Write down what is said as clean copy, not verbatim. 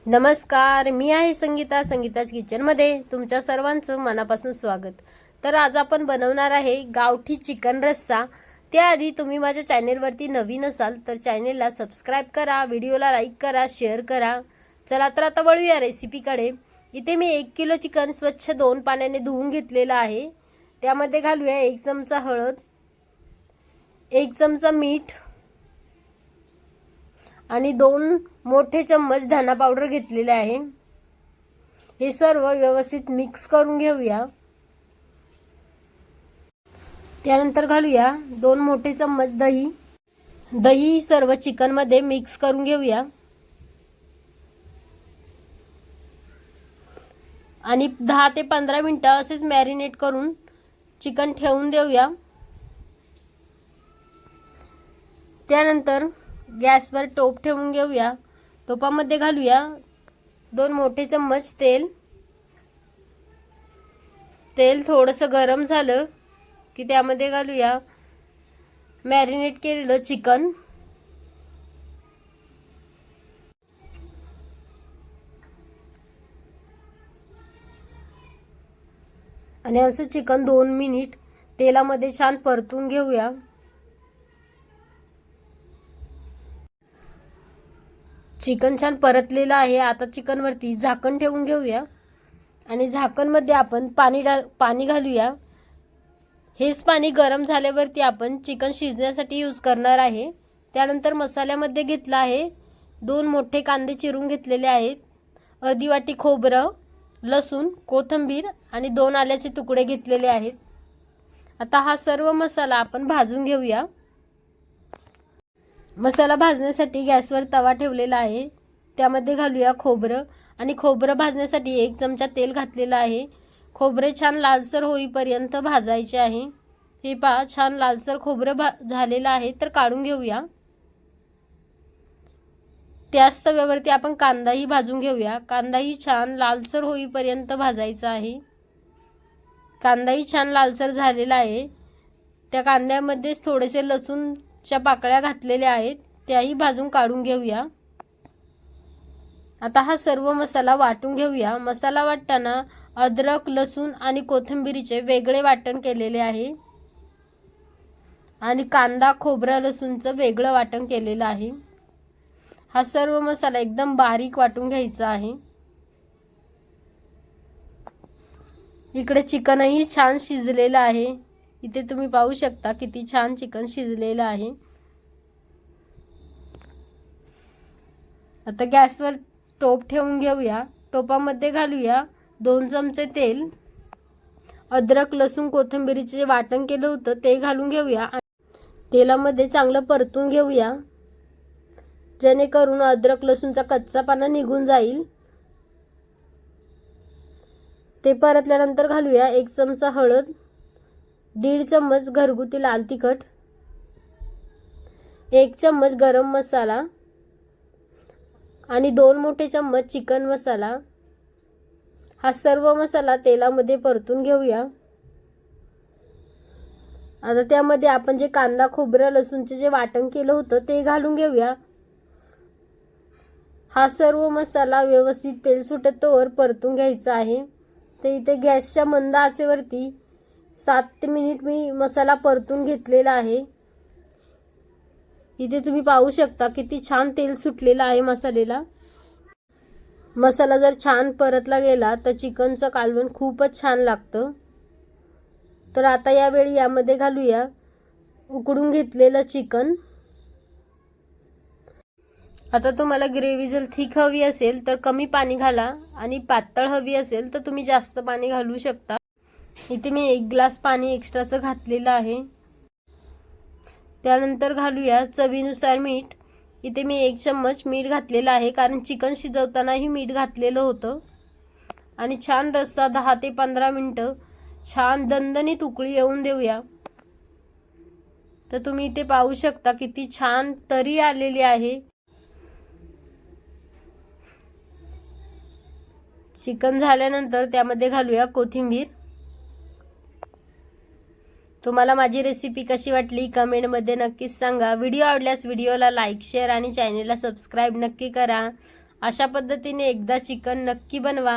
नमस्कार, मी आहे संगीताच किचनमध्ये तुमच्या सर्वांचं मनापासून स्वागत। तर आज आपण बनवणार आहे गावठी चिकन रस्सा। त्याआधी तुम्ही माझ्या चॅनलवरती नवीन असाल तर चॅनलला सबस्क्राइब करा, व्हिडिओला लाईक करा, शेअर करा। चला तर आता वळूया रेसिपीकडे। इथे मी 1 किलो चिकन स्वच्छ 2 पाण्याने धुवून घेतलेलं आहे। त्यामध्ये घालूया 1 चमचा हळद, 1 चमचा मीठ आणि 2 मोठे चम्मच धना पावडर घेतलेले आहे। हे सर्व व्यवस्थित मिक्स करून घेऊया। त्यानंतर घालूया 2 मोठे चम्मच दही। दही सर्व चिकन मध्ये मिक्स करून घेऊया आणि 10 ते 15 मिनिटे असेच मॅरिनेट करून चिकन ठेवून देऊया। त्यानंतर गॅसवर टोप ठेवून घेऊया। टोपामध्ये घालूया 2 मोठे चम्मच तेल। तेल थोडंसं गरम झालं की त्यामध्ये घालूया मॅरिनेट केलेलं चिकन। आणि असं चिकन 2 मिनिट तेलामध्ये छान परतून घेऊया। चिकन छान परतलेलं आहे। आता चिकन वरती झाकण ठेवून घेऊया आणि झाकण मध्ये आपण पाणी घालूया। हेच पाणी गरम झाल्यावरती आपण चिकन शिजण्यासाठी यूज करणार आहे। त्यानंतर मसाल्यामध्ये घेतला आहे 2 मोठे कांदे चिरून घेतलेले आहेत, अर्धी वाटी खोबरं, लसूण, कोथिंबीर आणि 2 आल्याचे तुकडे घेतलेले आहेत। आता हा सर्व मसाला आपण भाजून घेऊया। मसाला भाजण्यासाठी गॅसवर तवा ठेवलेला आहे। त्यामध्ये घालूया खोबरं आणि खोबरं भाजण्यासाठी 1 चमचा तेल घातलेला आहे। खोबरे छान लालसर होईपर्यंत भाजायचे आहे। हे पहा छान लालसर खोबरं झालेलं आहे तर काढून घेऊया। त्याच तव्यावरती आपण कांदाही भाजून घेऊया। कांदाही छान लालसर होईपर्यंत भाजायचा आहे। कांदाही छान लालसर झालेला आहे। त्या कांद्यामध्येच थोडेसे लसूणच्या पाकळ्या घातलेल्या आहेत, त्याही भाजून काढून घेऊया। आता हा सर्व मसाला वाटून घेऊया। मसाला वाटताना अद्रक, लसूण आणि कोथिंबीरीचे वेगळे वाटण केलेले आहे आणि कांदा, खोबरा, लसूणचं वेगळं वाटण केलेलं आहे। हा सर्व मसाला एकदम बारीक वाटून घ्यायचा आहे। इकडे चिकनही छान शिजलेलं आहे। इथे तुम्ही पाहू शकता किती छान चिकन शिजलेलं आहे। आता गॅसवर टोप ठेवून घेऊया। टोपामध्ये घालूया 2 चमचे तेल, अद्रक, लसूण, कोथिंबीरीचे वाटण केलं होतं ते घालून घेऊया। तेलामध्ये चांगलं परतून घेऊया जेणेकरून अद्रक लसूणचा कच्चापणा निघून जाईल। ते परतल्यानंतर घालूया 1 चमचा हळद, 1.5 चम्मच घरगुती लाल तिखट, 1 चम्मच गरम मसाला आणि 2 मोठे चम्मच चिकन मसाला। हा सर्व मसाला तेलामध्ये परतून घेऊया। आता त्यामध्ये आपण जे कांदा, खोबरं, लसूणचे जे वाटण केलं होतं ते घालून घेऊया। हा सर्व मसाला व्यवस्थित तेल सुटेतोवर परतून घ्यायचा आहे। ते इथे गॅसच्या मंद आचेवरती 7 मिनिट मी मसाला परतून घेतलेला आहे। इथे तुम्ही पाहू शकता किती छान तेल सुटलेलं आहे मसाल्याला। मसाला जर छान परतला गेला तर चिकनचं कालवण खूपच छान लागतं। तर आता यावेळी यामध्ये घालूया उकडून घेतलेलं चिकन। आता तुम्हाला ग्रेव्ही जर थिक हवी असेल तर कमी पाणी घाला आणि पातळ हवी असेल तर तुम्ही जास्त पाणी घालू शकता। इथे मी 1 ग्लास पाणी एक्स्ट्राचं घातलेलं आहे। त्यानंतर घालूया चवीनुसार मीठ। इथे मी 1 चम्मच मीठ घातलेलं आहे कारण चिकन शिजवतानाही मीठ घातलेलं होतं। आणि छान रस्सा 10 ते 15 मिनिटं छान दणदणीत उकळी येऊन देऊया। तर तुम्ही इथे पाहू शकता किती छान तरी आलेली आहे। चिकन झाल्यानंतर त्यामध्ये घालूया कोथिंबीर। तुम्हाला माझी रेसिपी कशी वाटली कमेंटमध्ये नक्कीच सांगा। व्हिडिओ आवडल्यास व्हिडिओला लाईक, शेअर आणि चॅनलला सबस्क्राइब नक्की करा। अशा पद्धतीने एकदा चिकन नक्की बनवा